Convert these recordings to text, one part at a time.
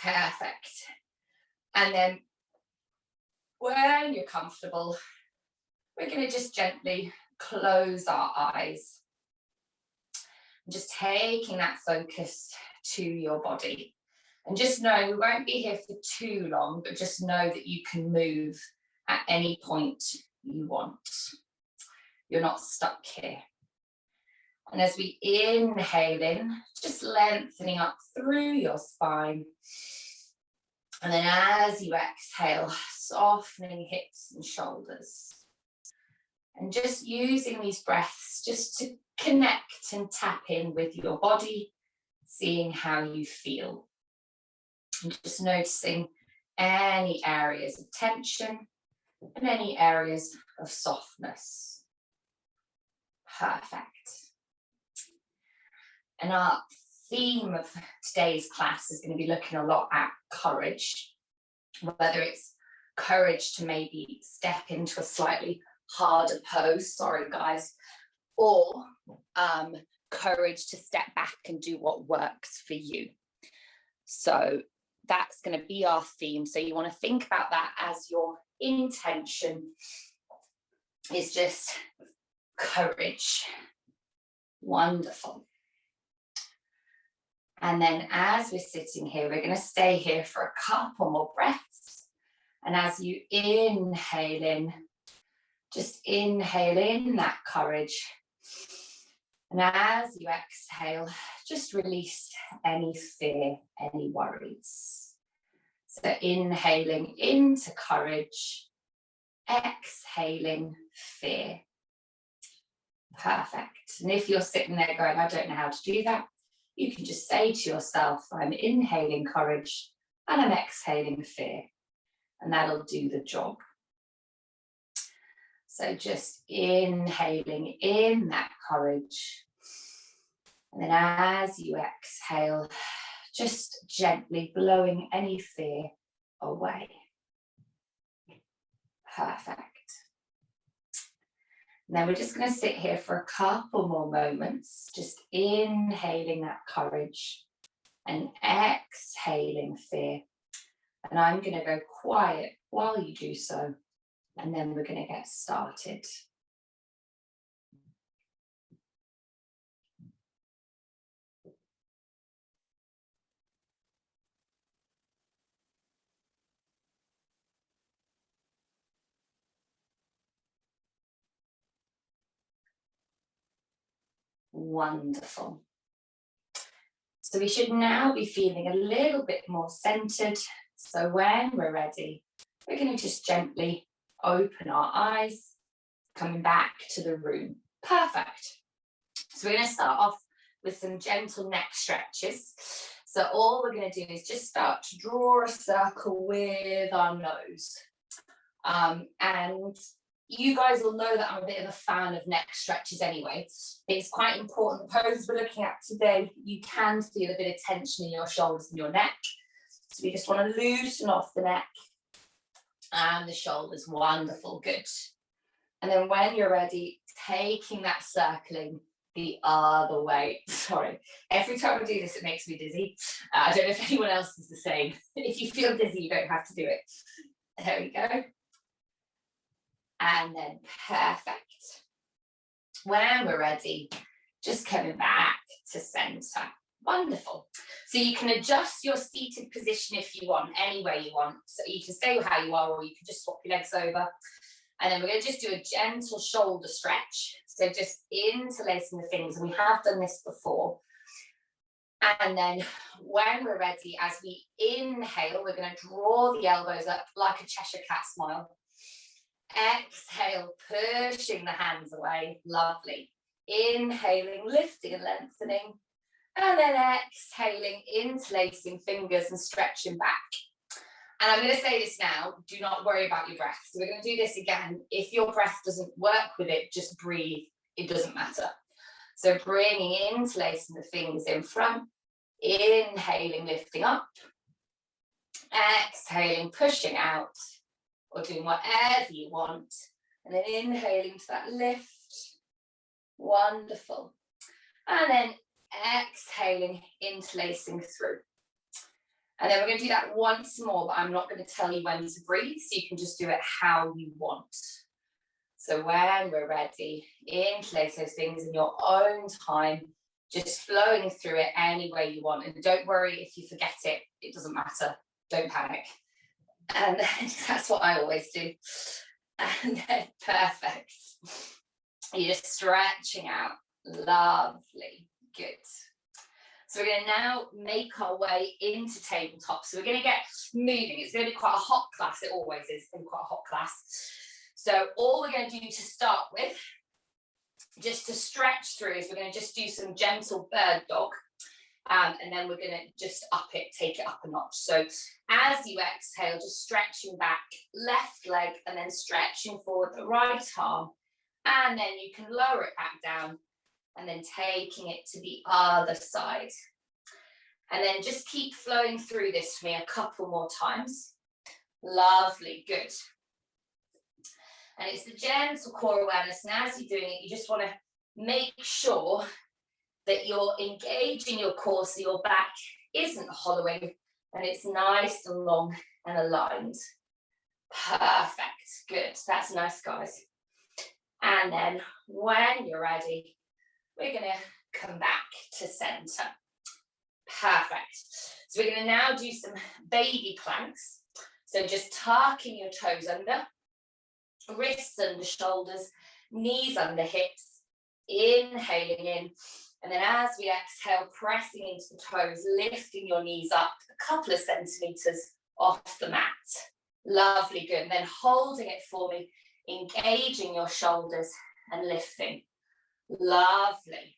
Perfect. And then when you're comfortable, we're going to just gently close our eyes. Just taking that focus to your body. And just know we won't be here for too long, but just know that you can move at any point you want. You're not stuck here. And as we inhale in, just lengthening up through your spine. And then as you exhale, softening hips and shoulders. And just using these breaths just to connect and tap in with your body, seeing how you feel. And just noticing any areas of tension and any areas of softness. Perfect. And our theme of today's class is going to be looking a lot at courage, whether it's courage to maybe step into a slightly harder pose, sorry guys, or courage to step back and do what works for you. So that's going to be our theme. So you want to think about that as your intention is just courage. Wonderful. And then as we're sitting here, we're going to stay here for a couple more breaths. And as you inhale in, just inhale in that courage. And as you exhale, just release any fear, any worries. So inhaling into courage, exhaling fear. Perfect. And if you're sitting there going, I don't know how to do that, you can just say to yourself, I'm inhaling courage and I'm exhaling fear. And that'll do the job. So just inhaling in that courage. And then as you exhale, just gently blowing any fear away. Perfect. And then we're just going to sit here for a couple more moments, just inhaling that courage and exhaling fear. And I'm going to go quiet while you do so, and then we're going to get started. Wonderful. So we should now be feeling a little bit more centered. So when we're ready, we're going to just gently open our eyes, coming back to the room. Perfect. So we're going to start off with some gentle neck stretches. So all we're going to do is just start to draw a circle with our nose. And you guys will know that I'm a bit of a fan of neck stretches anyway. It's quite important. The poses we're looking at today, you can feel a bit of tension in your shoulders and your neck. So we just want to loosen off the neck and the shoulders. Wonderful, good. And then when you're ready, taking that circling the other way. Sorry, every time I do this, it makes me dizzy. I don't know if anyone else is the same. If you feel dizzy, you don't have to do it. There we go. And then perfect. When we're ready, just coming back to center. Wonderful. So you can adjust your seated position if you want, any way you want. So you can stay how you are, or you can just swap your legs over. And then we're going to just do a gentle shoulder stretch. So just interlacing the fingers. And we have done this before. And then when we're ready, as we inhale, we're going to draw the elbows up like a Cheshire Cat smile. Exhale, pushing the hands away. Lovely. Inhaling, lifting and lengthening. And then exhaling, interlacing fingers and stretching back. And I'm going to say this now, do not worry about your breath. So we're going to do this again. If your breath doesn't work with it, just breathe. It doesn't matter. So bringing, interlacing the fingers in front. Inhaling, lifting up. Exhaling, pushing out. Or doing whatever you want. And then inhaling to that lift. Wonderful. And then exhaling, interlacing through. And then we're going to do that once more, but I'm not going to tell you when to breathe, so you can just do it how you want. So when we're ready, interlace those things in your own time, just flowing through it any way you want. And don't worry if you forget it, it doesn't matter. Don't panic. And then that's what I always do. And then perfect. You're just stretching out. Lovely. Good. So we're going to now make our way into tabletop. So we're going to get moving. It's going to be quite a hot class. It always is quite a hot class. So all we're going to do to start with, just to stretch through, is we're going to just do some gentle bird dog. And then we're going to just up it, take it up a notch. So as you exhale, just stretching back, left leg, and then stretching forward the right arm. And then you can lower it back down, and then taking it to the other side. And then just keep flowing through this for me a couple more times. Lovely, good. And it's the gentle core awareness. And as you're doing it, you just want to make sure that you're engaging your core so your back isn't hollowing and it's nice and long and aligned. Perfect, good. That's nice, guys. And then when you're ready, we're going to come back to center. Perfect. So we're going to now do some baby planks. So just tucking your toes under, wrists under shoulders, knees under hips, inhaling in. And then as we exhale, pressing into the toes, lifting your knees up a couple of centimeters off the mat. Lovely, good. And then holding it for me, engaging your shoulders and lifting. Lovely.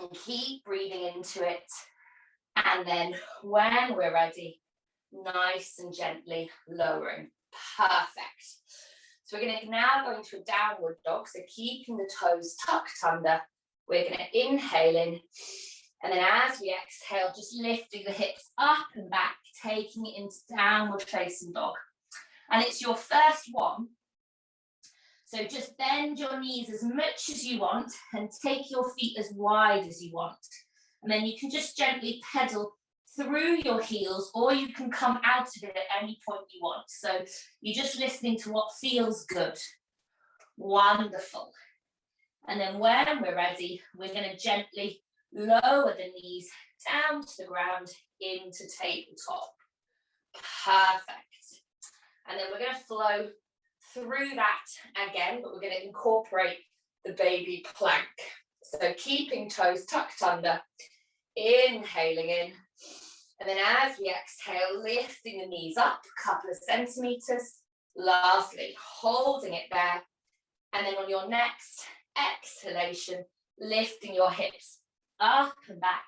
And keep breathing into it. And then when we're ready, nice and gently lowering. Perfect. So we're going to now go into a downward dog. So keeping the toes tucked under. We're going to inhale in. And then as we exhale, just lifting the hips up and back, taking it into downward facing dog. And it's your first one. So just bend your knees as much as you want and take your feet as wide as you want. And then you can just gently pedal through your heels, or you can come out of it at any point you want. So you're just listening to what feels good. Wonderful. And then when we're ready, we're going to gently lower the knees down to the ground into tabletop. Perfect. And then we're going to flow through that again, but we're going to incorporate the baby plank. So keeping toes tucked under, inhaling in, and then as we exhale, lifting the knees up a couple of centimeters. Lovely, holding it there. And then on your next exhalation, lifting your hips up and back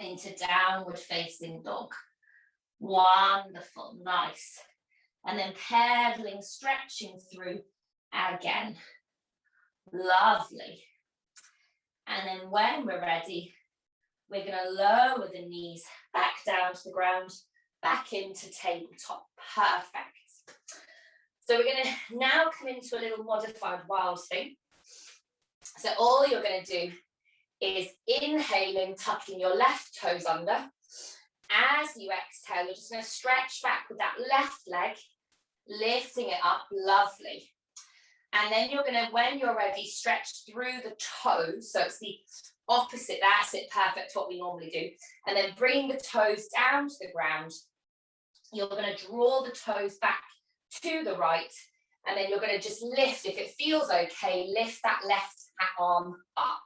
into downward facing dog. Wonderful, nice. And then pedaling, stretching through again. Lovely. And then when we're ready, we're going to lower the knees back down to the ground, back into tabletop. Perfect. So we're going to now come into a little modified wild thing. So all you're going to do is inhaling, tucking your left toes under. As you exhale, you're just going to stretch back with that left leg, lifting it up. Lovely. And then you're going to, when you're ready, stretch through the toes. So it's the opposite. That's it. Perfect. What we normally do. And then bring the toes down to the ground. You're going to draw the toes back to the right. And then you're going to just lift. If it feels okay, lift that left arm up.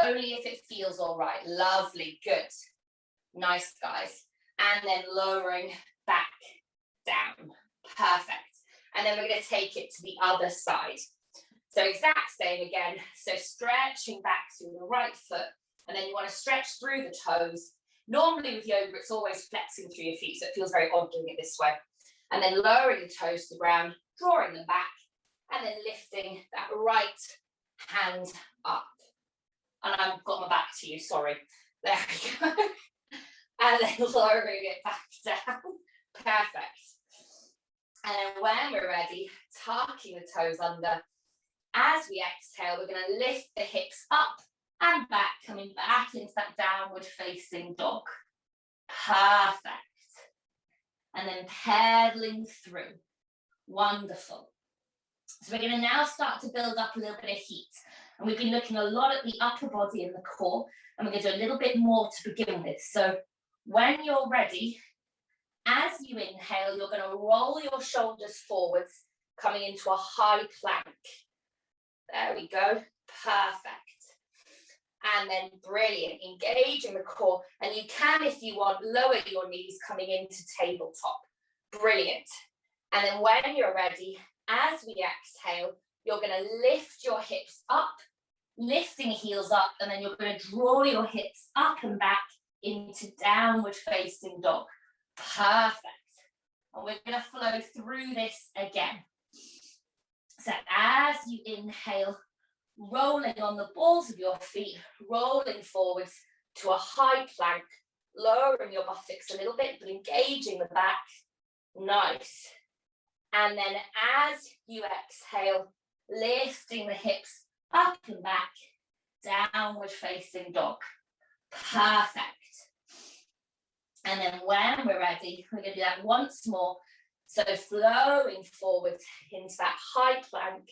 Only if it feels all right. Lovely. Good. Nice, guys. And then lowering back down. Perfect. And then we're going to take it to the other side. So exact same again. So stretching back through the right foot. And then you want to stretch through the toes. Normally with yoga, it's always flexing through your feet. So it feels very odd doing it this way. And then lowering the toes to the ground, drawing them back. And then lifting that right hand up. And I've got my back to you, sorry. There we go. And then lowering it back down. Perfect. And then when we're ready, tucking the toes under. As we exhale, we're going to lift the hips up and back, coming back into that downward facing dog. Perfect. And then pedaling through. Wonderful. So we're going to now start to build up a little bit of heat. And we've been looking a lot at the upper body and the core, and we're going to do a little bit more to begin with. So when you're ready, as you inhale, you're going to roll your shoulders forwards, coming into a high plank. There we go. Perfect. And then brilliant, engaging the core. And you can, if you want, lower your knees coming into tabletop. Brilliant. And then when you're ready, as we exhale, you're going to lift your hips up, lifting heels up, and then you're going to draw your hips up and back into downward facing dog. Perfect. And we're going to flow through this again. So as you inhale, rolling on the balls of your feet, rolling forwards to a high plank, lowering your buttocks a little bit, but engaging the back. Nice. And then as you exhale, lifting the hips up and back, downward facing dog. Perfect. And then when we're ready, we're going to do that once more. So flowing forward into that high plank.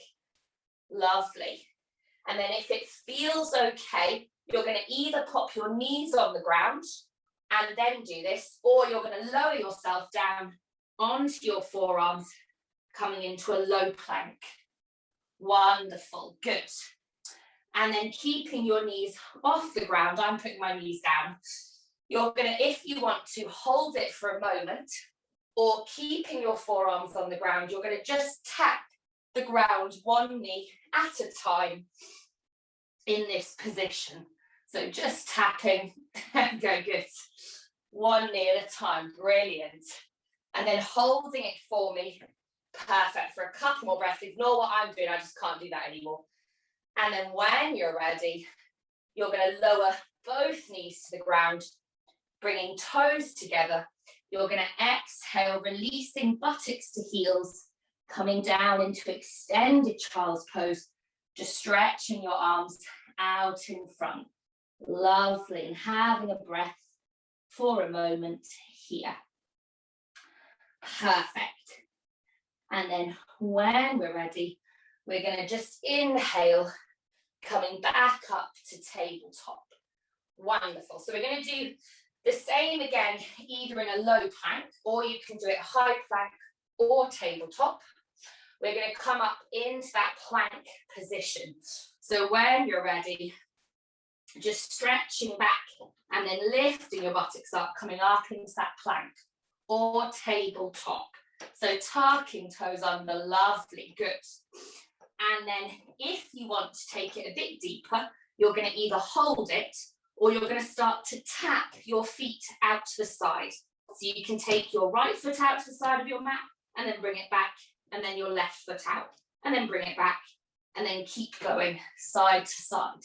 Lovely. And then if it feels okay, you're going to either pop your knees on the ground and then do this, or you're going to lower yourself down onto your forearms, coming into a low plank. Wonderful. Good. And then keeping your knees off the ground, I'm putting my knees down. You're going to, if you want to, hold it for a moment, or keeping your forearms on the ground, you're going to just tap the ground one knee at a time in this position. So just tapping. Go, good. One knee at a time. Brilliant. And then holding it for me. Perfect. For a couple more breaths. Ignore what I'm doing. I just can't do that anymore. And then when you're ready, you're going to lower both knees to the ground, bringing toes together. You're going to exhale, releasing buttocks to heels, coming down into extended child's pose, just stretching your arms out in front. Lovely. And having a breath for a moment here. Perfect. And then when we're ready, we're going to just inhale, coming back up to tabletop. Wonderful. So we're going to do the same again, either in a low plank, or you can do it high plank or tabletop. We're going to come up into that plank position. So when you're ready, just stretching back and then lifting your buttocks up, coming up into that plank or tabletop. So tucking toes under, lovely, good. And then if you want to take it a bit deeper, you're going to either hold it or you're going to start to tap your feet out to the side. So you can take your right foot out to the side of your mat and then bring it back, and then your left foot out and then bring it back, and then keep going side to side.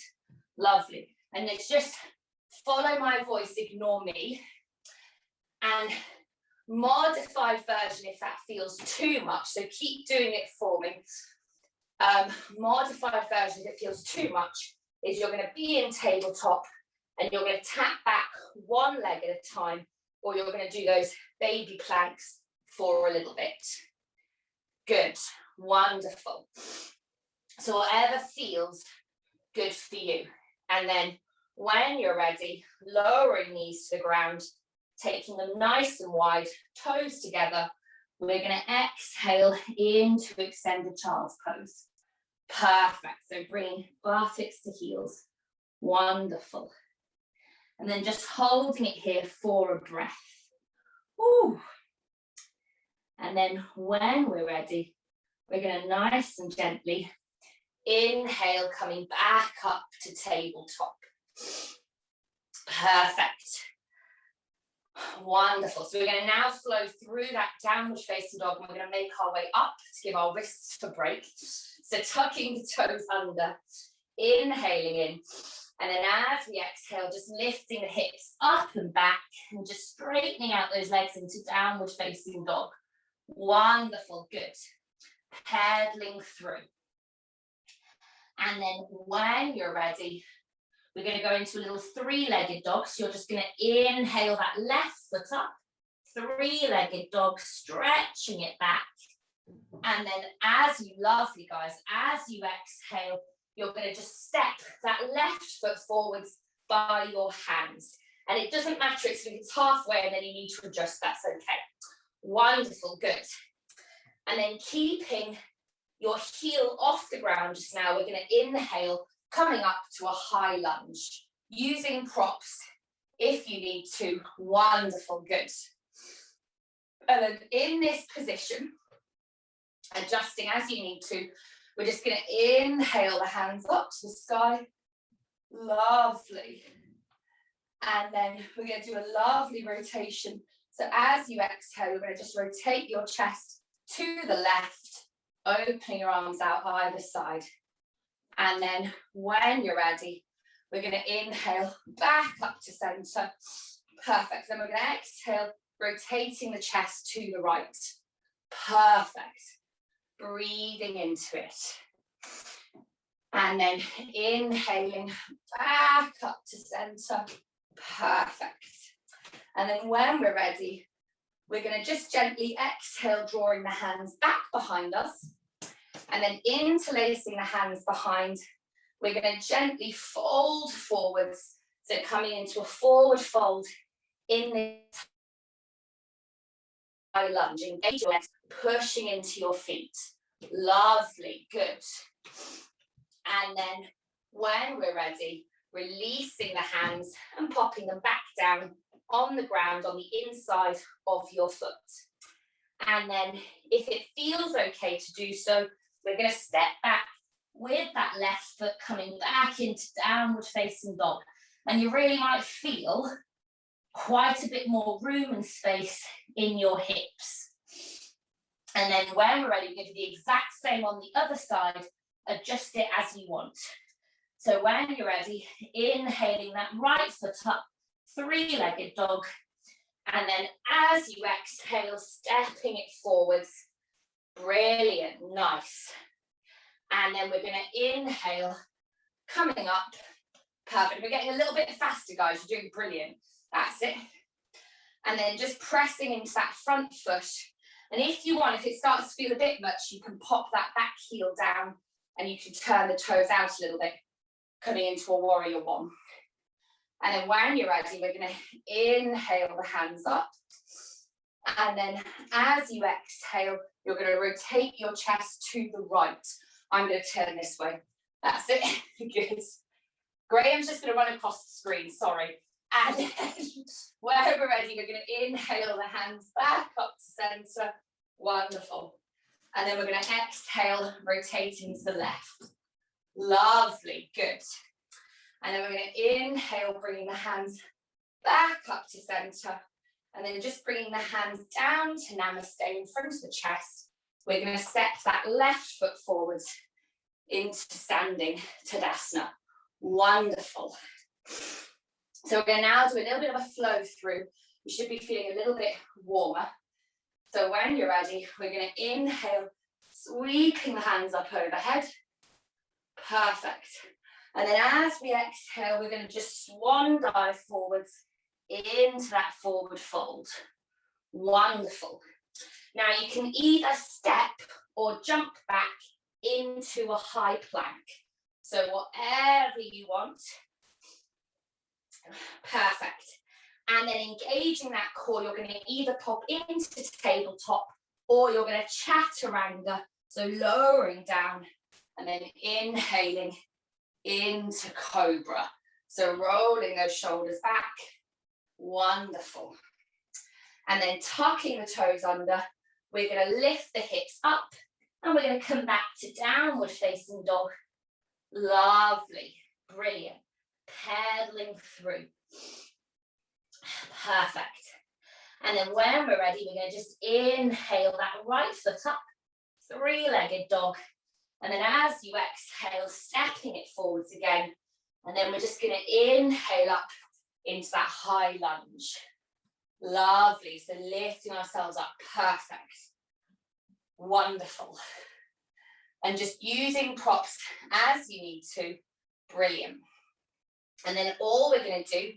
Lovely. And it's just follow my voice, ignore me, and modified version if that feels too much. So keep doing it for me. Modified version if it feels too much is you're going to be in tabletop and you're going to tap back one leg at a time, or you're going to do those baby planks for a little bit. Good. Wonderful. So whatever feels good for you. And then when you're ready, lowering knees to the ground, taking them nice and wide, toes together. We're going to exhale into extended child's pose. Perfect. So bringing buttocks to heels. Wonderful. And then just holding it here for a breath. Ooh. And then when we're ready, we're going to nice and gently inhale, coming back up to tabletop. Perfect. Wonderful. So we're going to now flow through that downward facing dog, and we're going to make our way up to give our wrists a break. So tucking the toes under, inhaling in, and then as we exhale, just lifting the hips up and back and just straightening out those legs into downward facing dog. Wonderful. Good. Pedaling through. And then when you're ready, We're going to go into a little three-legged dog. So you're just going to inhale that left foot up, three-legged dog, stretching it back. And then as you, lovely guys, as you exhale, you're going to just step that left foot forwards by your hands. And it doesn't matter if it's halfway and then you need to adjust, that's okay. Wonderful, good. And then keeping your heel off the ground just now, we're going to inhale, coming up to a high lunge, using props if you need to. Wonderful, good. And then in this position, adjusting as you need to, we're just going to inhale the hands up to the sky. Lovely. And then we're going to do a lovely rotation. So as you exhale, you're going to just rotate your chest to the left, opening your arms out either side. And then when you're ready, we're going to inhale back up to center. Perfect. Then we're going to exhale, rotating the chest to the right. Perfect. Breathing into it. And then inhaling back up to center. Perfect. And then when we're ready, we're going to just gently exhale, drawing the hands back behind us. And then interlacing the hands behind, we're going to gently fold forwards. So coming into a forward fold in this high lunge. Engage your legs, pushing into your feet. Lovely, good. And then when we're ready, releasing the hands and popping them back down on the ground on the inside of your foot. And then if it feels okay to do so, we're going to step back with that left foot coming back into downward facing dog. And you really might feel quite a bit more room and space in your hips. And then when we're ready, we're going to do the exact same on the other side. Adjust it as you want. So when you're ready, inhaling that right foot up, three-legged dog. And then as you exhale, stepping it forwards. Brilliant, nice. And then we're going to inhale, coming up. Perfect. We're getting a little bit faster, guys. You're doing brilliant. That's it. And then just pressing into that front foot. And if you want, if it starts to feel a bit much, you can pop that back heel down and you can turn the toes out a little bit, coming into a warrior one. And then when you're ready, we're going to inhale the hands up. And then as you exhale, you're going to rotate your chest to the right. I'm going to turn this way. That's it. Good. Graham's just going to run across the screen, sorry. And then when we're ready, we're going to inhale the hands back up to center. Wonderful. And then we're going to exhale, rotating to the left. Lovely, good. And then we're going to inhale, bringing the hands back up to center. And then just bringing the hands down to namaste in front of the chest. We're going to step that left foot forwards into standing Tadasana. Wonderful. So we're going to now do a little bit of a flow through. You should be feeling a little bit warmer. So when you're ready, we're going to inhale, sweeping the hands up overhead. Perfect. And then as we exhale, we're going to just swan dive forwards into that forward fold. Wonderful. Now you can either step or jump back into a high plank. So whatever you want. Perfect. And then engaging that core, you're going to either pop into tabletop or you're going to chaturanga. So lowering down and then inhaling into cobra. So rolling those shoulders back. Wonderful. And then tucking the toes under, we're going to lift the hips up and we're going to come back to downward facing dog. Lovely. Brilliant. Pedaling through. Perfect. And then when we're ready, we're going to just inhale that right foot up, three-legged dog. And then as you exhale, stepping it forwards again. And then we're just going to inhale up into that high lunge. Lovely. So lifting ourselves up. Perfect. Wonderful. And just using props as you need to. Brilliant. And then all we're going to do,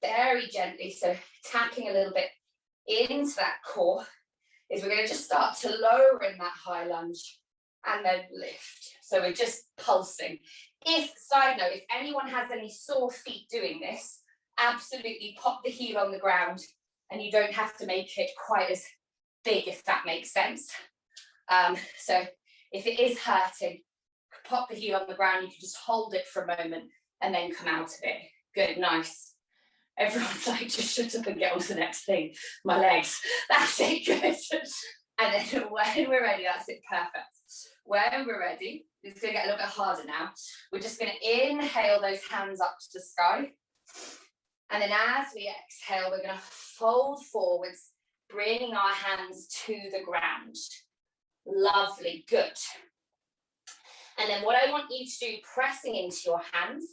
very gently, so tapping a little bit into that core, is we're going to just start to lower in that high lunge and then lift. So we're just pulsing. Side note, if anyone has any sore feet doing this, absolutely pop the heel on the ground, and you don't have to make it quite as big, if that makes sense. So if it is hurting, pop the heel on the ground, you can just hold it for a moment and then come out of it. Good, nice. Everyone's like, just shut up and get on to the next thing. My legs, that's it, good. And then when we're ready, that's it, perfect. When we're ready, it's going to get a little bit harder now. We're just going to inhale those hands up to the sky. And then as we exhale, we're going to fold forwards, bringing our hands to the ground. Lovely, good. And then what I want you to do, pressing into your hands,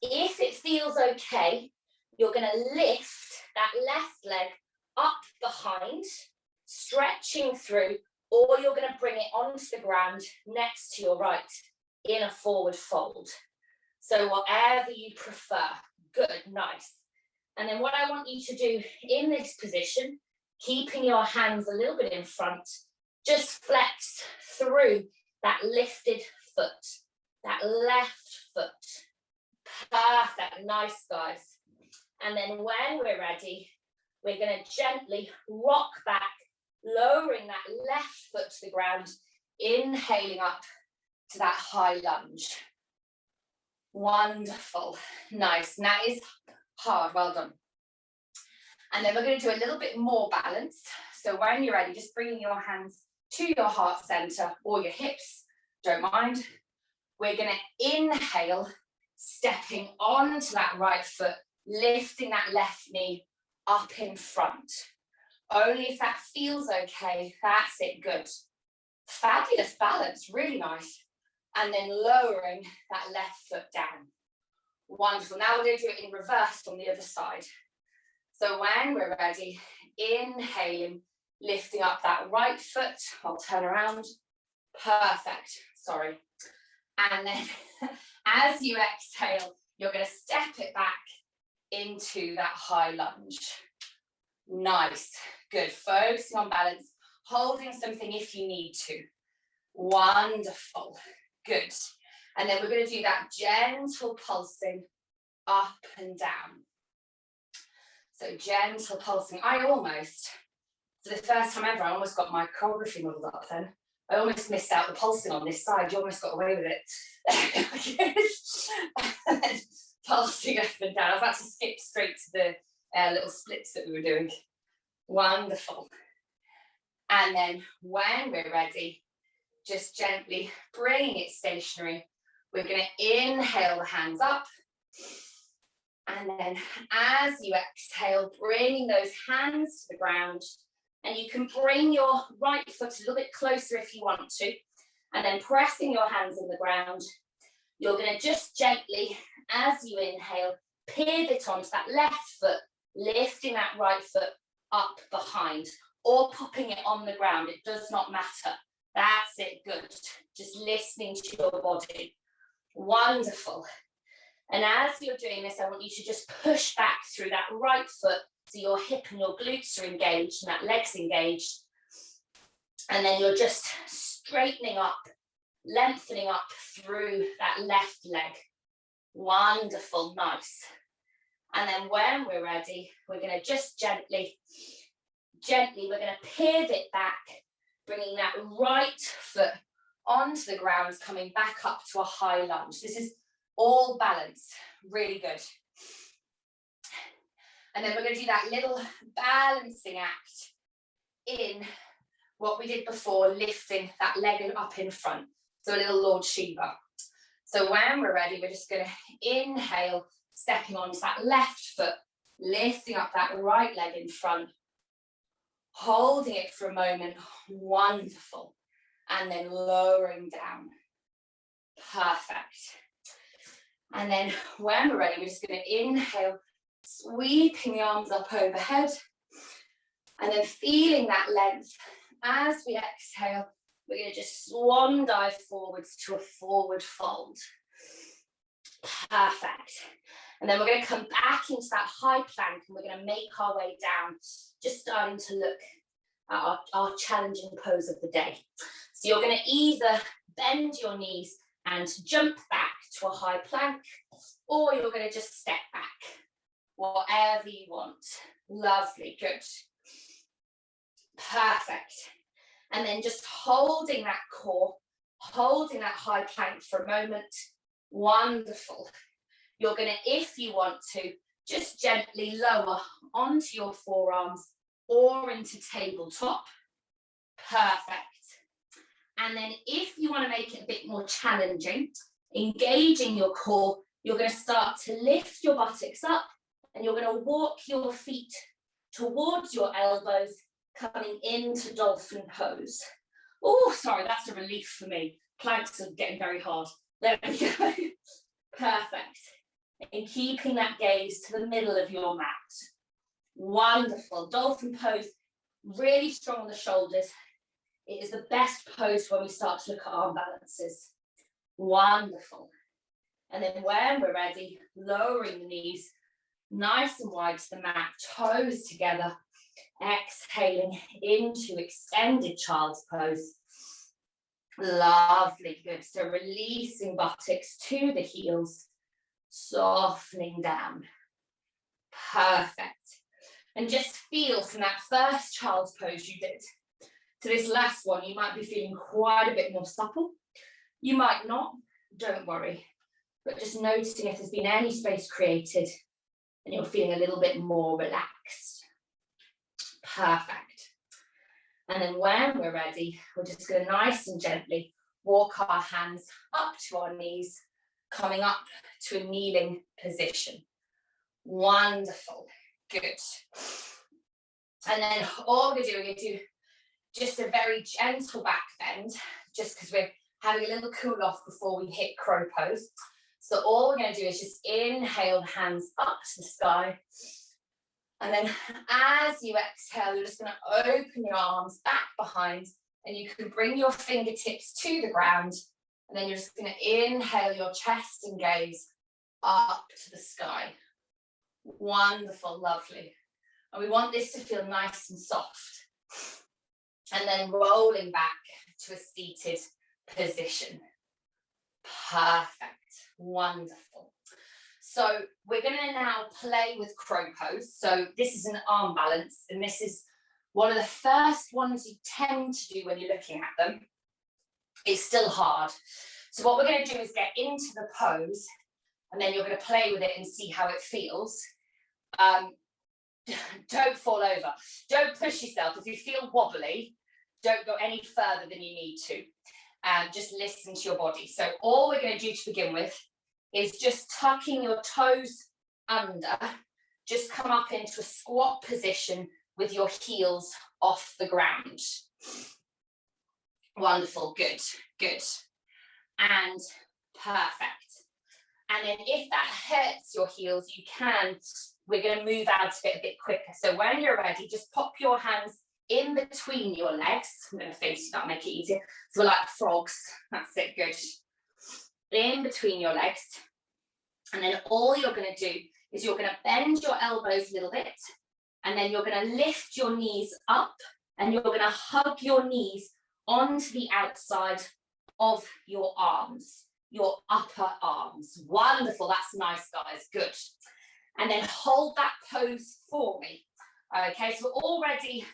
if it feels okay, you're going to lift that left leg up behind, stretching through, or you're going to bring it onto the ground next to your right in a forward fold. So whatever you prefer. Good, nice. And then what I want you to do in this position, keeping your hands a little bit in front, just flex through that lifted foot, that left foot. Perfect, nice guys. And then when we're ready, we're going to gently rock back, lowering that left foot to the ground, inhaling up to that high lunge. Wonderful, nice. And that is hard, well done. And then we're going to do a little bit more balance. So when you're ready, just bringing your hands to your heart center or your hips, don't mind. We're going to inhale, stepping onto that right foot, lifting that left knee up in front. Only if that feels okay, that's it, good. Fabulous balance, really nice. And then lowering that left foot down. Wonderful. Now we're going to do it in reverse on the other side. So when we're ready, inhaling, lifting up that right foot. I'll turn around. Perfect. Sorry. And then as you exhale, you're going to step it back into that high lunge. Nice. Good. Focusing on balance, holding something if you need to. Wonderful. Good. And then we're going to do that gentle pulsing up and down. So gentle pulsing. For the first time ever, I almost got my choreography modelled up then. I almost missed out the pulsing on this side. You almost got away with it. Pulsing up and down. I was about to skip straight to the little splits that we were doing. Wonderful. And then when we're ready, just gently bringing it stationary. We're going to inhale the hands up. And then as you exhale, bringing those hands to the ground. And you can bring your right foot a little bit closer if you want to. And then pressing your hands on the ground. You're going to just gently, as you inhale, pivot onto that left foot, lifting that right foot up behind, or popping it on the ground. It does not matter. That's it, good. Just listening to your body. Wonderful. And as you're doing this, I want you to just push back through that right foot so your hip and your glutes are engaged and that leg's engaged. And then you're just straightening up, lengthening up through that left leg. Wonderful, nice. And then when we're ready, we're going to just gently, we're going to pivot back, bringing that right foot onto the ground, coming back up to a high lunge. This is all balance, really good. And then we're going to do that little balancing act in what we did before, lifting that leg up in front. So a little Lord Shiva. So when we're ready, we're just going to inhale, stepping onto that left foot, lifting up that right leg in front, holding it for a moment. Wonderful. And then lowering down. Perfect. And then when we're ready, we're just going to inhale, sweeping the arms up overhead, and then feeling that length. As we exhale, we're going to just swan dive forwards to a forward fold. Perfect. And then we're going to come back into that high plank and we're going to make our way down, just starting to look at our challenging pose of the day. So you're going to either bend your knees and jump back to a high plank, or you're going to just step back, whatever you want. Lovely, good. Perfect. And then just holding that core, holding that high plank for a moment. Wonderful. You're going to, if you want to, just gently lower onto your forearms or into tabletop. Perfect. And then if you want to make it a bit more challenging, engaging your core, you're going to start to lift your buttocks up and you're going to walk your feet towards your elbows, coming into Dolphin Pose. Oh, sorry, that's a relief for me. Planks are getting very hard. There we go. Perfect. And keeping that gaze to the middle of your mat. Wonderful. Dolphin Pose, really strong on the shoulders. It is the best pose when we start to look at arm balances. Wonderful. And then when we're ready, lowering the knees, nice and wide to the mat, toes together, exhaling into extended child's pose. Lovely, good. So releasing buttocks to the heels, softening down. Perfect. And just feel from that first child's pose you did to this last one, you might be feeling quite a bit more supple. You might not, don't worry. But just noticing if there's been any space created and you're feeling a little bit more relaxed. Perfect. And then when we're ready, we're just going to nice and gently walk our hands up to our knees, coming up to a kneeling position. Wonderful. Good. And then all we're going to do just a very gentle back bend, just because we're having a little cool off before we hit crow pose. So all we're going to do is just inhale, hands up to the sky. And then as you exhale, you're just going to open your arms back behind, and you can bring your fingertips to the ground. And then you're just going to inhale your chest and gaze up to the sky. Wonderful, lovely. And we want this to feel nice and soft. And then rolling back to a seated position. Perfect. Wonderful. So we're going to now play with crow pose. So this is an arm balance, and this is one of the first ones you tend to do when you're looking at them. It's still hard. So what we're going to do is get into the pose, and then you're going to play with it and see how it feels. Don't fall over. Don't push yourself. If you feel wobbly, don't go any further than you need to. Just listen to your body. So all we're going to do to begin with is just tucking your toes under. Just come up into a squat position with your heels off the ground. Wonderful, good, good. And perfect. And then if that hurts your heels, we're going to move out of it a bit quicker. So when you're ready, just pop your hands in between your legs. I'm going to face you, that'll make it easier. So we're like frogs. That's it, good. In between your legs. And then all you're going to do is you're going to bend your elbows a little bit. And then you're going to lift your knees up. And you're going to hug your knees onto the outside of your arms, your upper arms. Wonderful. That's nice, guys. Good. And then hold that pose for me. Okay, so already,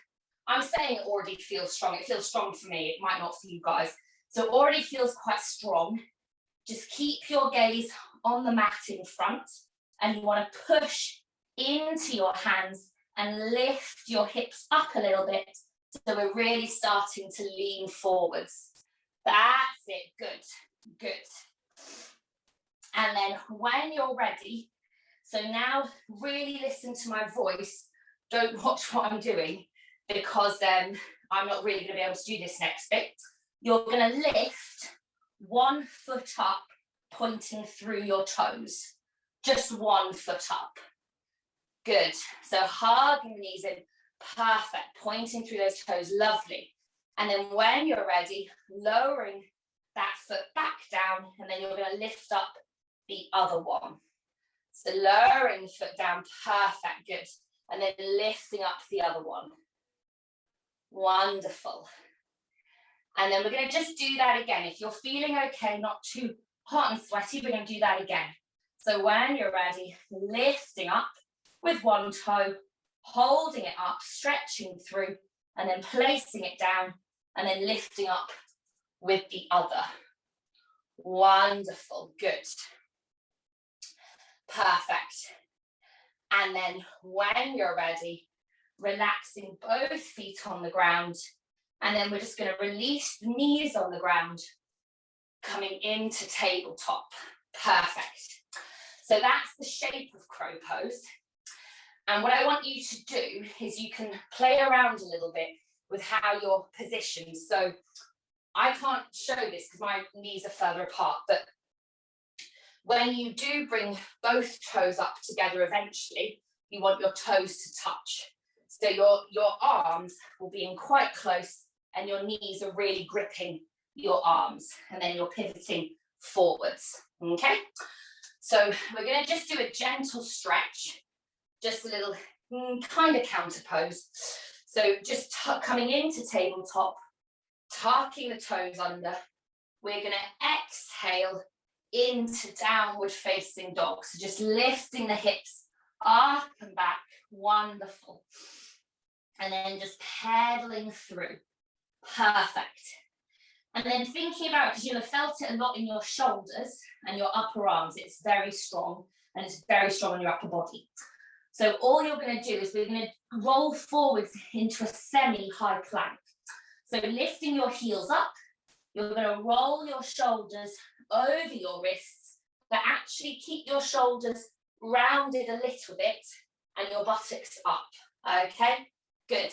I'm saying it already feels strong. It feels strong for me. It might not for you guys. So it already feels quite strong. Just keep your gaze on the mat in front, and you want to push into your hands and lift your hips up a little bit. So we're really starting to lean forwards. That's it. Good, good. And then when you're ready, so now really listen to my voice. Don't watch what I'm doing, because I'm not really going to be able to do this next bit. You're going to lift one foot up, pointing through your toes. Just 1 foot up. Good. So hugging the knees in. Perfect. Pointing through those toes. Lovely. And then when you're ready, lowering that foot back down, and then you're going to lift up the other one. So lowering the foot down, perfect, good. And then lifting up the other one. Wonderful. And then we're going to just do that again. If you're feeling okay, not too hot and sweaty, we're going to do that again. So when you're ready, lifting up with one toe, holding it up, stretching through, and then placing it down, and then lifting up with the other. Wonderful, good. Perfect. And then when you're ready, relaxing both feet on the ground, and then we're just going to release the knees on the ground, coming into tabletop. Perfect. So that's the shape of crow pose. And what I want you to do is you can play around a little bit with how you're positioned. So I can't show this because my knees are further apart, but when you do bring both toes up together eventually, you want your toes to touch. So your arms will be in quite close and your knees are really gripping your arms, and then you're pivoting forwards, okay? So we're going to just do a gentle stretch, just a little kind of counter pose. So just coming into tabletop, tucking the toes under. We're going to exhale into downward facing dog. So just lifting the hips up and back. Wonderful. And then just pedaling through. Perfect. And then thinking about, because you'll have felt it a lot in your shoulders and your upper arms, it's very strong, and it's very strong on your upper body. So all you're going to do is we're going to roll forwards into a semi-high plank. So lifting your heels up, you're going to roll your shoulders over your wrists, but actually keep your shoulders rounded a little bit and your buttocks up. Okay, good.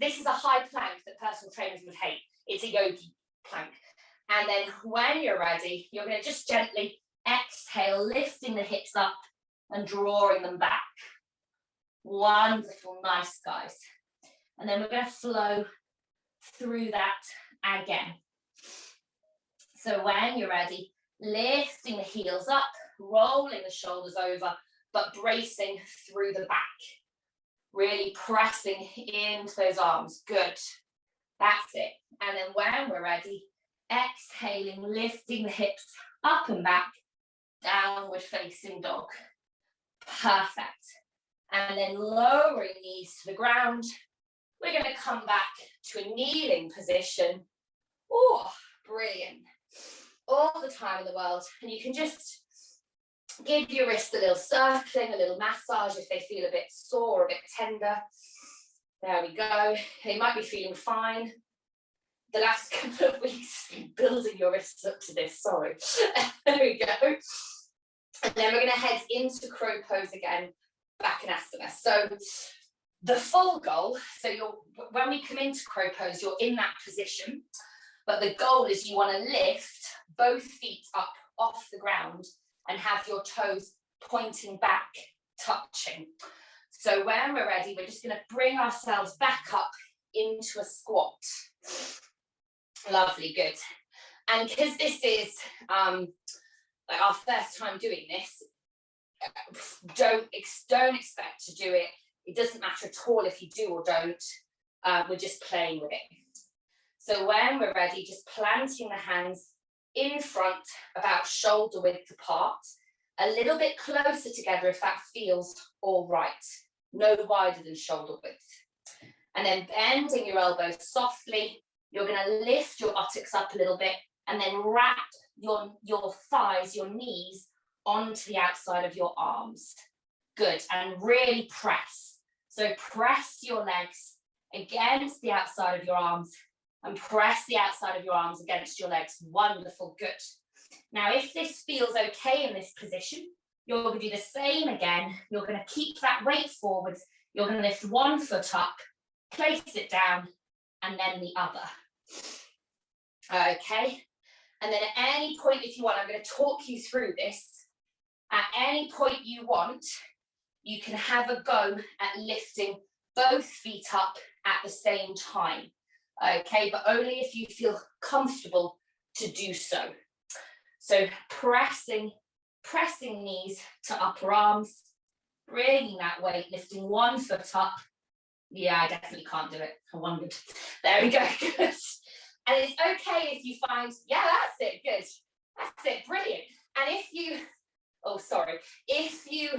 This is a high plank that personal trainers would hate. It's a yogi plank. And then when you're ready, you're going to just gently exhale, lifting the hips up and drawing them back. Wonderful, nice, guys. And then we're going to flow through that again. So when you're ready, lifting the heels up, rolling the shoulders over, but bracing through the back. Really pressing into those arms. Good. That's it. And then when we're ready, exhaling, lifting the hips up and back, downward facing dog. Perfect. And then lowering knees to the ground. We're going to come back to a kneeling position. Oh, brilliant. All the time in the world. And you can just give your wrist a little circling, a little massage if they feel a bit sore, a bit tender. There we go. You might be feeling fine. The last couple of weeks, building your wrists up to this, sorry. There we go. And then we're going to head into crow pose again, back in asana. So the full goal, so when we come into crow pose, you're in that position, but the goal is you want to lift both feet up off the ground and have your toes pointing back, touching. So when we're ready, we're just going to bring ourselves back up into a squat. Lovely, good. And because this is like our first time doing this, don't expect to do it. It doesn't matter at all if you do or don't. We're just playing with it. So when we're ready, just planting the hands in front, about shoulder width apart, a little bit closer together if that feels all right, no wider than shoulder width. And then bending your elbows softly, you're going to lift your buttocks up a little bit and then wrap your thighs, your knees onto the outside of your arms. Good, and really press. So press your legs against the outside of your arms and press the outside of your arms against your legs. Wonderful, good. Now, if this feels okay in this position, you're going to do the same again. You're going to keep that weight forwards. You're going to lift one foot up, place it down, and then the other. Okay. And then at any point, if you want, I'm going to talk you through this. At any point you want, you can have a go at lifting both feet up at the same time. Okay, but only if you feel comfortable to do so. So pressing knees to upper arms, bringing that weight, lifting one foot up. Yeah, I definitely can't do it. I wondered. There we go, good. And it's okay if you find, yeah, that's it, good. That's it, brilliant. And if you, if you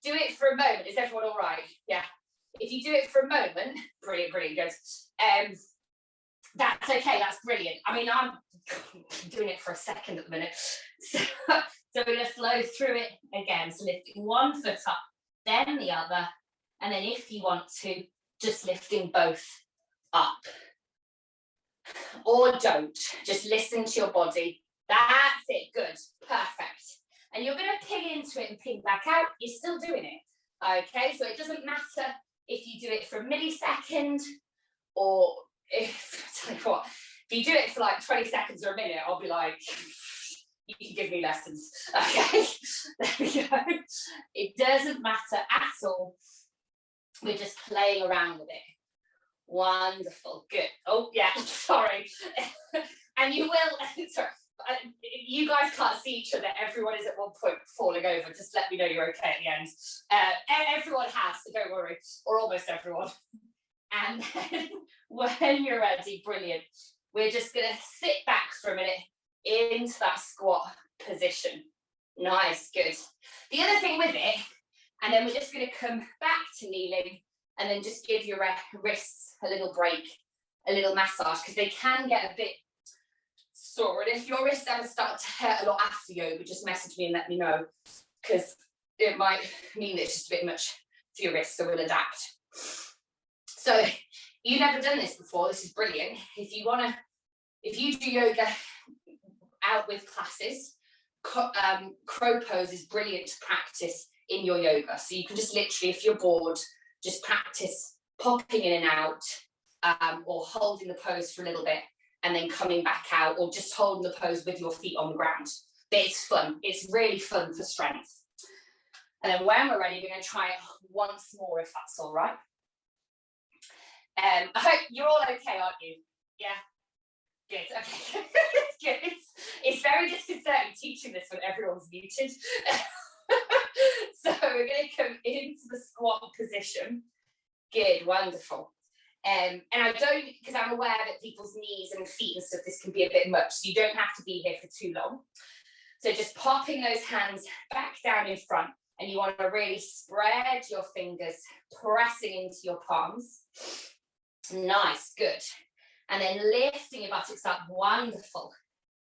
do it for a moment, is everyone all right? Yeah. If you do it for a moment, brilliant, good. That's okay, that's brilliant. I mean, I'm doing it for a second at the minute. So we're going to flow through it again. So lifting one foot up, then the other. And then if you want to, just lifting both up. Or don't, just listen to your body. That's it, good, perfect. And you're going to ping into it and ping back out. You're still doing it, okay? So it doesn't matter if you do it for a millisecond or if, I tell you what, if you do it for like 20 seconds or a minute, I'll be like, you can give me lessons, okay? There we go. It doesn't matter at all. We're just playing around with it. Wonderful, good. Oh yeah, sorry. And you will, sorry, you guys can't see each other. Everyone is at one point falling over. Just let me know you're okay at the end. Everyone has, so don't worry, or almost everyone. And then when you're ready, brilliant. We're just gonna sit back for a minute into that squat position. Nice, good. The other thing with it, and then we're just gonna come back to kneeling and then just give your wrists a little break, a little massage, because they can get a bit sore. And if your wrists ever start to hurt a lot after yoga, just message me and let me know, because it might mean it's just a bit much for your wrists, so we'll adapt. So you've never done this before, this is brilliant. If you do yoga out with classes, crow pose is brilliant to practice in your yoga. So you can just literally, if you're bored, just practice popping in and out, or holding the pose for a little bit and then coming back out, or just holding the pose with your feet on the ground. But it's fun. It's really fun for strength. And then when we're ready, we're going to try it once more, if that's all right. I hope you're all okay, aren't you? Yeah? Good, okay. Good. It's very disconcerting teaching this when everyone's muted. So we're going to come into the squat position. Good, wonderful. And I don't, because I'm aware that people's knees and feet and stuff, this can be a bit much, so you don't have to be here for too long. So just popping those hands back down in front, and you want to really spread your fingers, pressing into your palms. Nice, good. And then lifting your buttocks up, wonderful.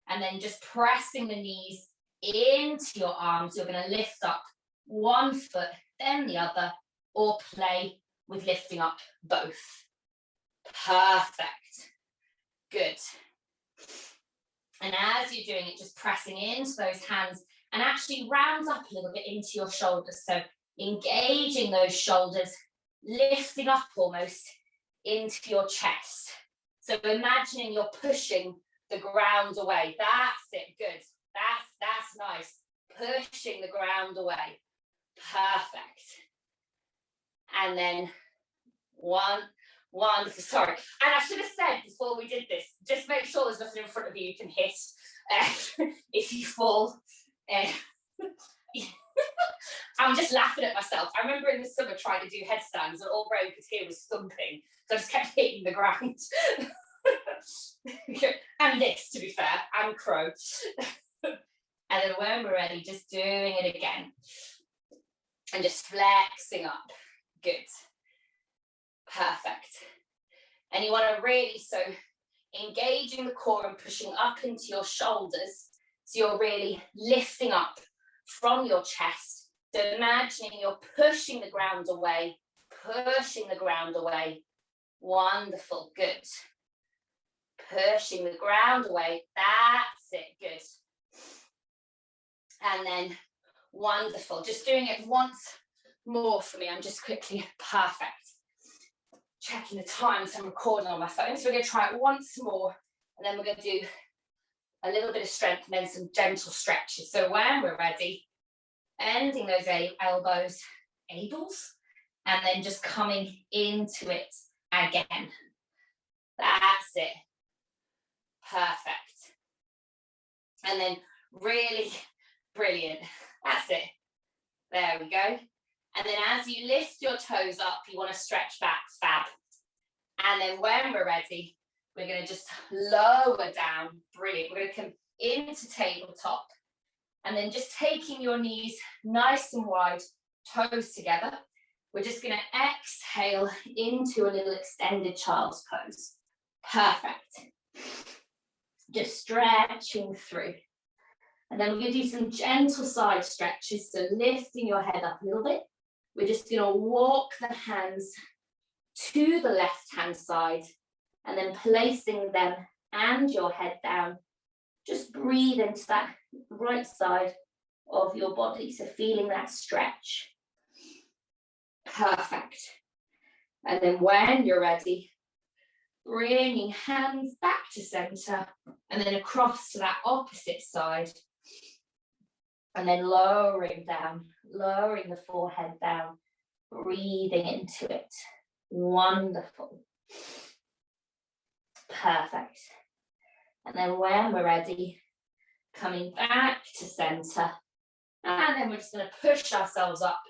And then just pressing the knees into your arms. You're going to lift up one foot, then the other, or play with lifting up both. Perfect. Good. And as you're doing it, just pressing into those hands and actually round up a little bit into your shoulders. So engaging those shoulders, lifting up almost into your chest. So imagining you're pushing the ground away. That's it, good. That's nice. Pushing the ground away. Perfect. And then wonderful, sorry. And I should have said before we did this, just make sure there's nothing in front of you you can hit if you fall. I'm just laughing at myself. I remember in the summer trying to do headstands and all Graham could hear was thumping. So I just kept hitting the ground. And this, to be fair, and crow. And then when we're ready, just doing it again. And just flexing up. Good. Perfect. And you want to really, so engaging the core and pushing up into your shoulders. So you're really lifting up from your chest. So imagining you're pushing the ground away, pushing the ground away. Wonderful, good. Pushing the ground away, that's it, good. And then wonderful, just doing it once more for me. I'm just quickly, perfect. Checking the time, so I'm recording on my phone. So we're going to try it once more, and then we're going to do a little bit of strength and then some gentle stretches. So when we're ready, ending those elbows, and then just coming into it again. That's it. Perfect. And then Really brilliant. That's it. There we go. And then as you lift your toes up, you want to stretch back, fab. And then when we're ready, we're going to just lower down. Brilliant. We're going to come into tabletop. And then just taking your knees nice and wide, toes together. We're just going to exhale into a little extended child's pose. Perfect. Just stretching through. And then we're going to do some gentle side stretches. So lifting your head up a little bit. We're just going to walk the hands to the left-hand side and then placing them and your head down. Just breathe into that right side of your body. So feeling that stretch. Perfect. And then when you're ready, bringing hands back to center and then across to that opposite side. And then lowering down, lowering the forehead down, breathing into it. Wonderful. Perfect. And then when we're ready, coming back to center. And then we're just going to push ourselves up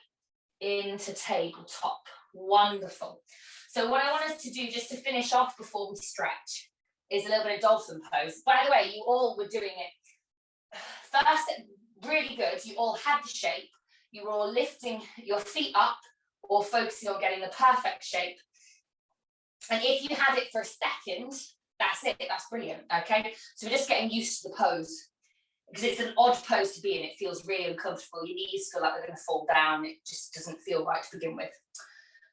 into tabletop. Wonderful. So what I want us to do just to finish off before we stretch is a little bit of dolphin pose. By the way, you all were doing it first, really good. You all had the shape. You were all lifting your feet up or focusing on getting the perfect shape. And if you had it for a second, that's it. That's brilliant. Okay. So we're just getting used to the pose because it's an odd pose to be in. It feels really uncomfortable. Your knees feel like they're going to fall down. It just doesn't feel right to begin with.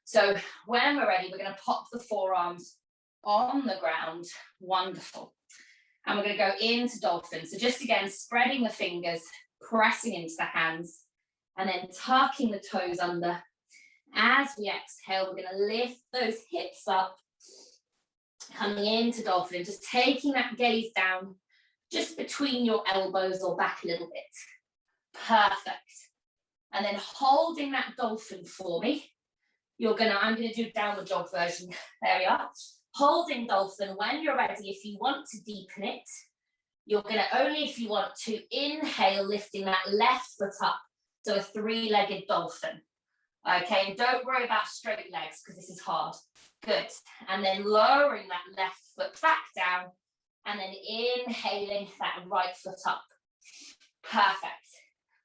So when we're ready, we're going to pop the forearms on the ground. Wonderful. And we're going to go into dolphin. So just again, spreading the fingers, pressing into the hands, and then tucking the toes under. As we exhale, we're going to lift those hips up, coming into dolphin, just taking that gaze down, just between your elbows or back a little bit. Perfect. And then holding that dolphin for me. I'm going to do downward dog version. There we are. Holding dolphin. When you're ready, if you want to deepen it, you're going to only if you want to inhale, lifting that left foot up. So a three-legged dolphin. Okay, and don't worry about straight legs because this is hard. Good. And then lowering that left foot back down and then inhaling that right foot up. Perfect.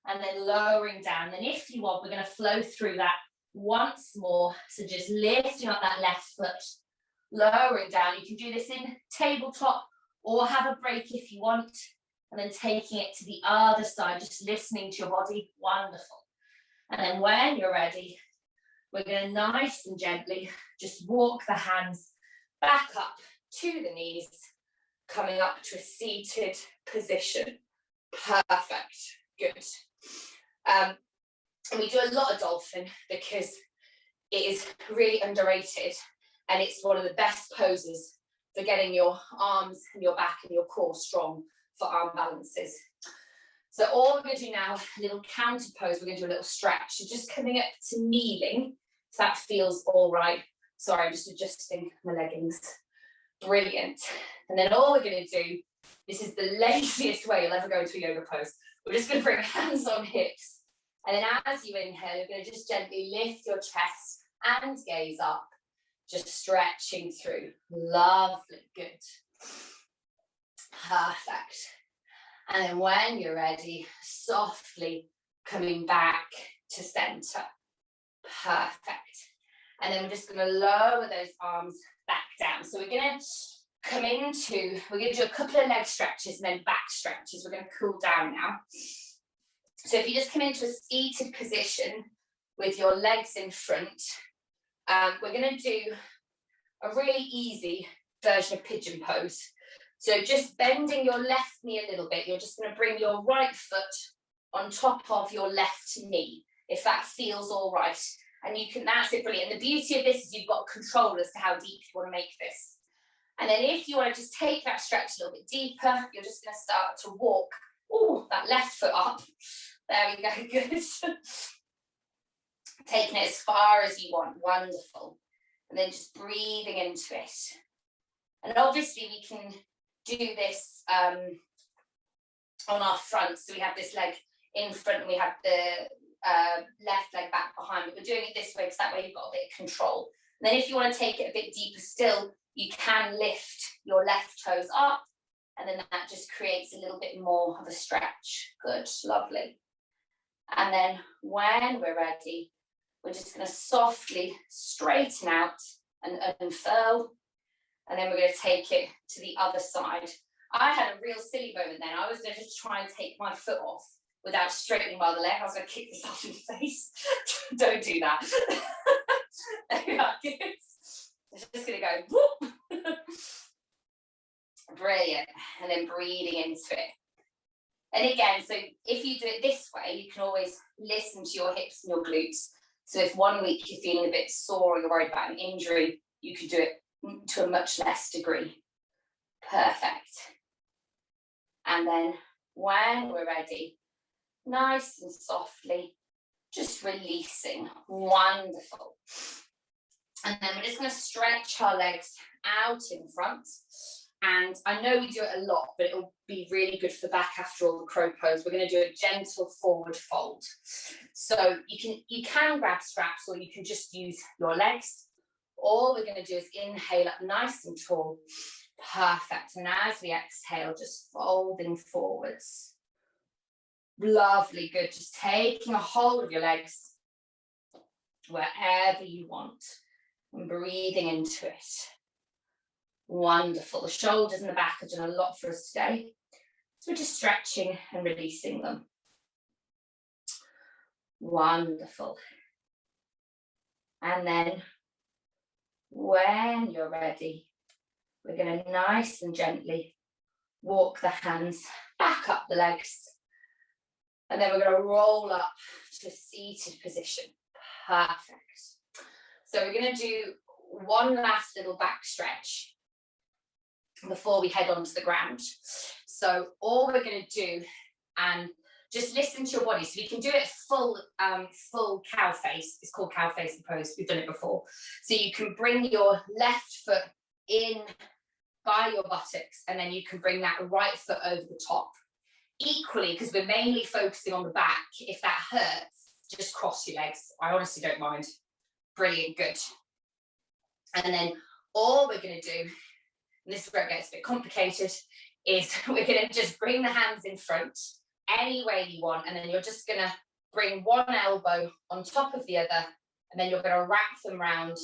And then lowering down. And if you want, we're going to flow through that once more. So just lifting up that left foot, lowering down. You can do this in tabletop or have a break if you want. And then taking it to the other side, just listening to your body. Wonderful. And then when you're ready, we're going to nice and gently just walk the hands back up to the knees, coming up to a seated position. Perfect. Good. And we do a lot of dolphin because it is really underrated and it's one of the best poses for getting your arms and your back and your core strong for arm balances. So all we're going to do now, a little counter pose, we're going to do a little stretch. So just coming up to kneeling, if that feels all right. Sorry, I'm just adjusting my leggings. Brilliant. And then all we're going to do, this is the laziest way you'll ever go into a yoga pose. We're just going to bring hands on hips. And then as you inhale, you're going to just gently lift your chest and gaze up, just stretching through. Lovely. Good. Perfect. And then when you're ready, softly coming back to center. Perfect. And then we're just going to lower those arms back down. So we're going to do a couple of leg stretches and then back stretches. We're going to cool down now. So if you just come into a seated position with your legs in front, we're going to do a really easy version of pigeon pose. So just bending your left knee a little bit, you're just going to bring your right foot on top of your left knee, if that feels all right. And you can, that's it, brilliant. And the beauty of this is you've got control as to how deep you want to make this. And then if you want to just take that stretch a little bit deeper, you're just going to start to walk, that left foot up. There we go, good. Taking it as far as you want, wonderful. And then just breathing into it. And obviously we can do this on our front. So we have this leg in front and we have the left leg back behind, but we're doing it this way because that way you've got a bit of control. And then if you want to take it a bit deeper still, you can lift your left toes up, and then that just creates a little bit more of a stretch. Good, lovely. And then when we're ready, we're just going to softly straighten out and unfurl, and then we're going to take it to the other side. I had a real silly moment then. I was going to just try and take my foot off without straightening my other leg. I was going to kick this off in the face. Don't do that. There we are, good. It's just going to go, whoop. Brilliant. And then breathing into it. And again, so if you do it this way, you can always listen to your hips and your glutes. So if one week you're feeling a bit sore or you're worried about an injury, you could do it to a much less degree. Perfect. And then when we're ready, nice and softly, just releasing. Wonderful. And then we're just going to stretch our legs out in front. And I know we do it a lot, but it'll be really good for the back after all the crow pose. We're going to do a gentle forward fold. So you can grab straps, or you can just use your legs. All we're going to do is inhale up nice and tall. Perfect. And as we exhale, just folding forwards. Lovely, good. Just taking a hold of your legs wherever you want and breathing into it. Wonderful. The shoulders and the back have done a lot for us today. So we're just stretching and releasing them. Wonderful. And then when you're ready, we're going to nice and gently walk the hands back up the legs. And then we're going to roll up to a seated position. Perfect. So we're going to do one last little back stretch before we head onto the ground. So all we're going to do, and just listen to your body. So we can do it full cow face. It's called cow face pose. We've done it before. So you can bring your left foot in by your buttocks, and then you can bring that right foot over the top. Equally, because we're mainly focusing on the back, if that hurts, just cross your legs. I honestly don't mind. Brilliant, good. And then all we're going to do, and this is where it gets a bit complicated, is we're going to just bring the hands in front any way you want, and then you're just going to bring one elbow on top of the other, and then you're going to wrap them round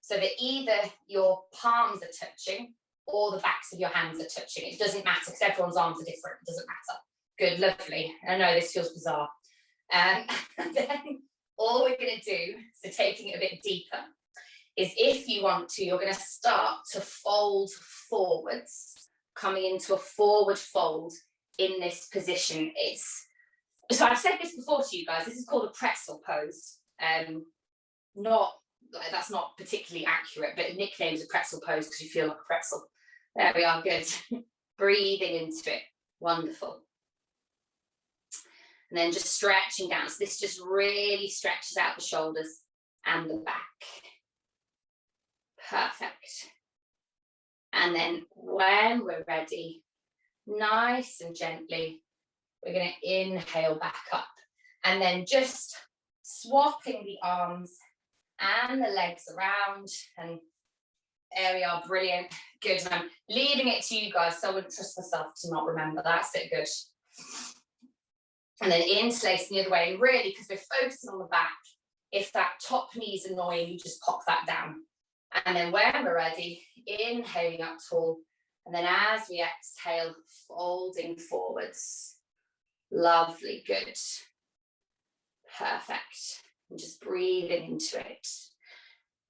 so that either your palms are touching or the backs of your hands are touching. It doesn't matter because everyone's arms are different. It doesn't matter. Good, lovely. I know this feels bizarre. And then all we're going to do, so taking it a bit deeper, is if you want to, you're going to start to fold forwards, coming into a forward fold in this position. So I've said this before to you guys, this is called a pretzel pose. That's not particularly accurate, but it nicknames a pretzel pose because you feel like a pretzel. There we are, good. Breathing into it, wonderful. And then just stretching down. So this just really stretches out the shoulders and the back. Perfect. And then when we're ready, nice and gently, we're going to inhale back up. And then just swapping the arms and the legs around. And there we are, brilliant. Good. And I'm leaving it to you guys, so I wouldn't trust myself to not remember. That's it, good. And then interlacing the other way. And really, because we're focusing on the back, if that top knee is annoying, you just pop that down. And then when we're ready, inhaling up tall. And then as we exhale, folding forwards. Lovely, good. Perfect. And just breathing into it.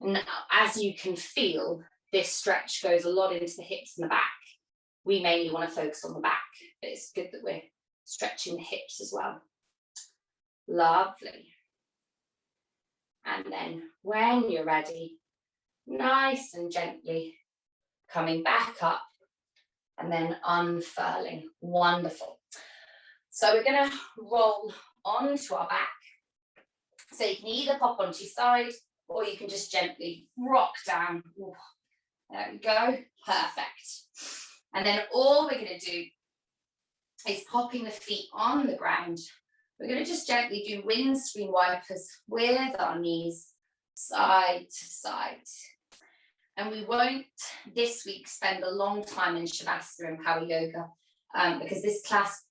And as you can feel, this stretch goes a lot into the hips and the back. We mainly want to focus on the back, but it's good that we're stretching the hips as well. Lovely. And then when you're ready, nice and gently coming back up and then unfurling. Wonderful. So we're going to roll onto our back. So you can either pop onto your side or you can just gently rock down. Ooh, there we go. Perfect. And then all we're going to do is popping the feet on the ground. We're going to just gently do windscreen wipers with our knees side to side. And we won't this week spend a long time in Shavasana and Power Yoga because this class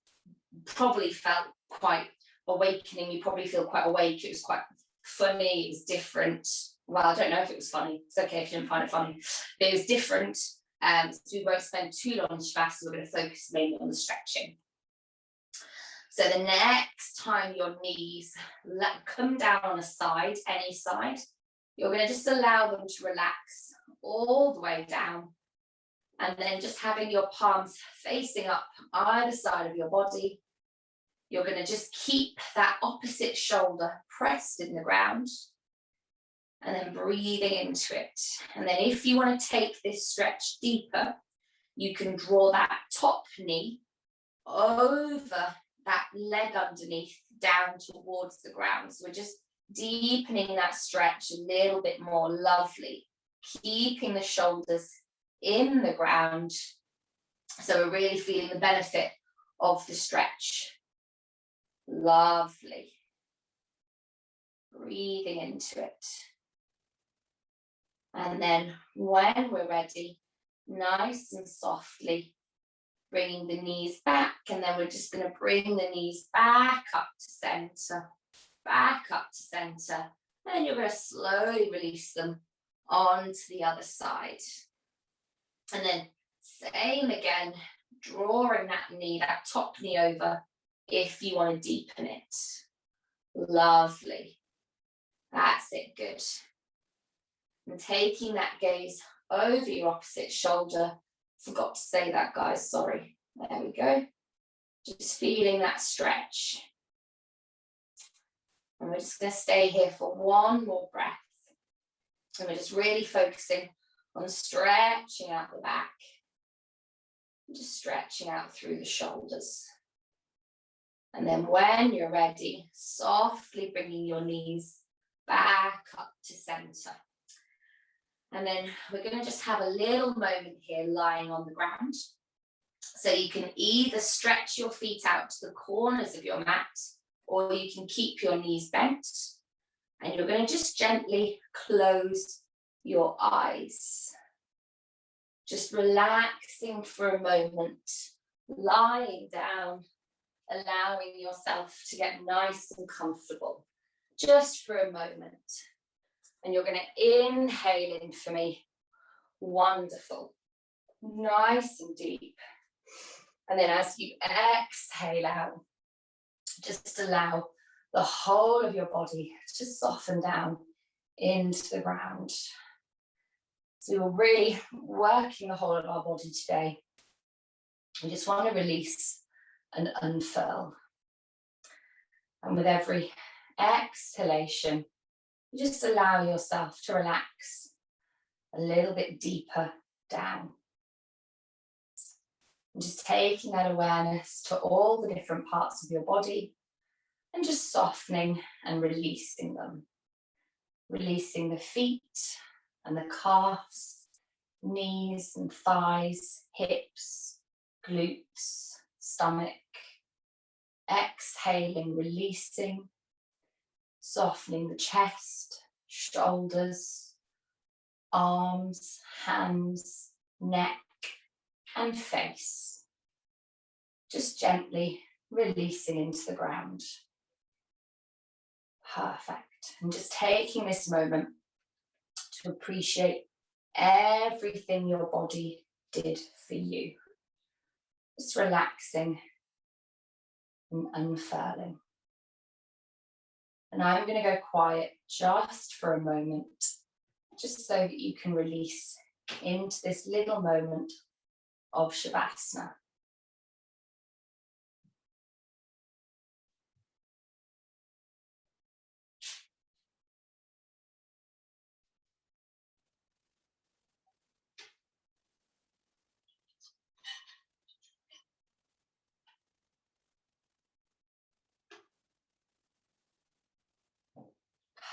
probably felt quite awakening. You probably feel quite awake. It was quite funny. It was different. Well, I don't know if it was funny. It's okay if you didn't find it funny. But it was different. So we won't spend too long in Shavasana. We're going to focus mainly on the stretching. So the next time your knees come down on a side, any side, you're going to just allow them to relax all the way down. And then just having your palms facing up either side of your body. You're going to just keep that opposite shoulder pressed in the ground. And then breathing into it. And then if you want to take this stretch deeper, you can draw that top knee over that leg underneath down towards the ground. So we're just deepening that stretch a little bit more. Lovely. Keeping the shoulders in the ground. So we're really feeling the benefit of the stretch. Lovely. Breathing into it. And then when we're ready, nice and softly, bringing the knees back. And then we're just going to bring the knees back up to center, back up to center. And you're going to slowly release them onto the other side. And then same again, drawing that knee, that top knee over if you want to deepen it. Lovely. That's it, good. And taking that gaze over your opposite shoulder. Forgot to say that, guys, sorry. There we go. Just feeling that stretch. And we're just going to stay here for one more breath. And we're just really focusing on stretching out the back. Just stretching out through the shoulders. And then when you're ready, softly bringing your knees back up to center. And then we're going to just have a little moment here lying on the ground. So you can either stretch your feet out to the corners of your mat, or you can keep your knees bent. And you're going to just gently close your eyes. Just relaxing for a moment, lying down, allowing yourself to get nice and comfortable, just for a moment. And you're going to inhale in for me. Wonderful. Nice and deep. And then as you exhale out, just allow the whole of your body to soften down into the ground. So we're really working the whole of our body today. We just want to release and unfurl. And with every exhalation, just allow yourself to relax a little bit deeper down. And just taking that awareness to all the different parts of your body and just softening and releasing them. Releasing the feet and the calves, knees and thighs, hips, glutes, stomach. Exhaling, releasing. Softening the chest, shoulders, arms, hands, neck, and face. Just gently releasing into the ground. Perfect. And just taking this moment to appreciate everything your body did for you. Just relaxing and unfurling. And I'm going to go quiet just for a moment, just so that you can release into this little moment of Shavasana.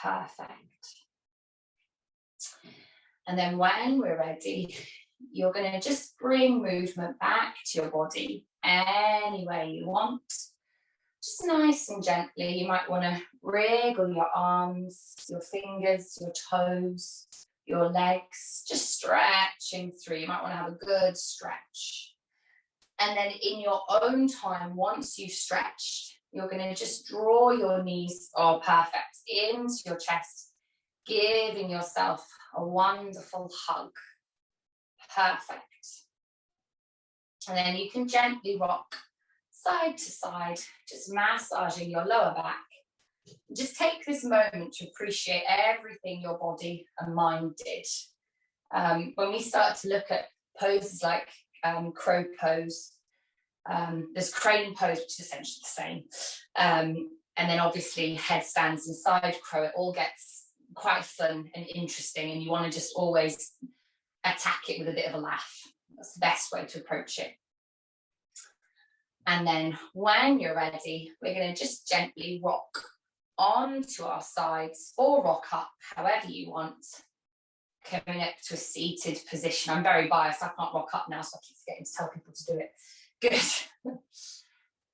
Perfect. And then when we're ready, you're going to just bring movement back to your body. any way you want. Just nice and gently. You might want to wriggle your arms, your fingers, your toes, your legs, just stretching through. You might want to have a good stretch. And then in your own time, once you've stretched, you're going to just draw your knees, perfect, into your chest, giving yourself a wonderful hug. Perfect. And then you can gently rock side to side, just massaging your lower back. Just take this moment to appreciate everything your body and mind did. When we start to look at poses like crow pose, there's crane pose, which is essentially the same. And then obviously headstands and side crow, it all gets quite fun and interesting, and you want to just always attack it with a bit of a laugh. That's the best way to approach it. And then when you're ready, we're going to just gently rock onto our sides or rock up, however you want, coming up to a seated position. I'm very biased, I can't rock up now, so I keep forgetting to tell people to do it. Good.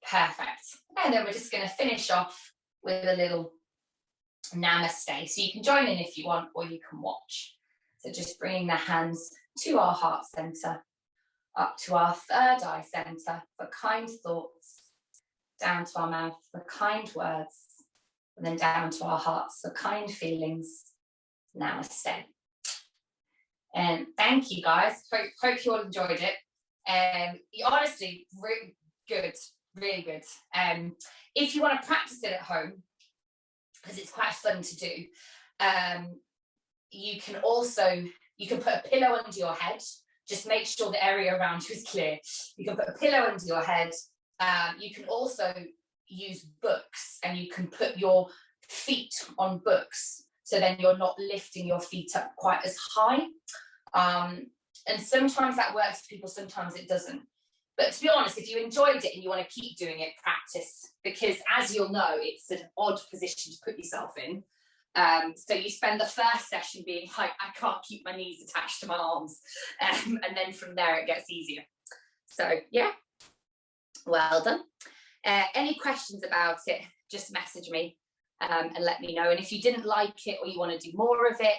Perfect. And then we're just going to finish off with a little namaste. So you can join in if you want, or you can watch. So just bringing the hands to our heart center, up to our third eye center for kind thoughts, down to our mouth for kind words, and then down to our hearts for kind feelings. Namaste. And thank you guys. Hope you all enjoyed it. Honestly, really good, really good. If you want to practice it at home, because it's quite fun to do, you can put a pillow under your head. Just make sure the area around you is clear. You can put a pillow under your head. You can also use books, and you can put your feet on books, so then you're not lifting your feet up quite as high. And sometimes that works for people, sometimes it doesn't. But to be honest, if you enjoyed it and you want to keep doing it, practice, because as you'll know, it's an odd position to put yourself in. So you spend the first session being like, I can't keep my knees attached to my arms. And then from there, it gets easier. So yeah, well done. Any questions about it, just message me and let me know. And if you didn't like it or you want to do more of it,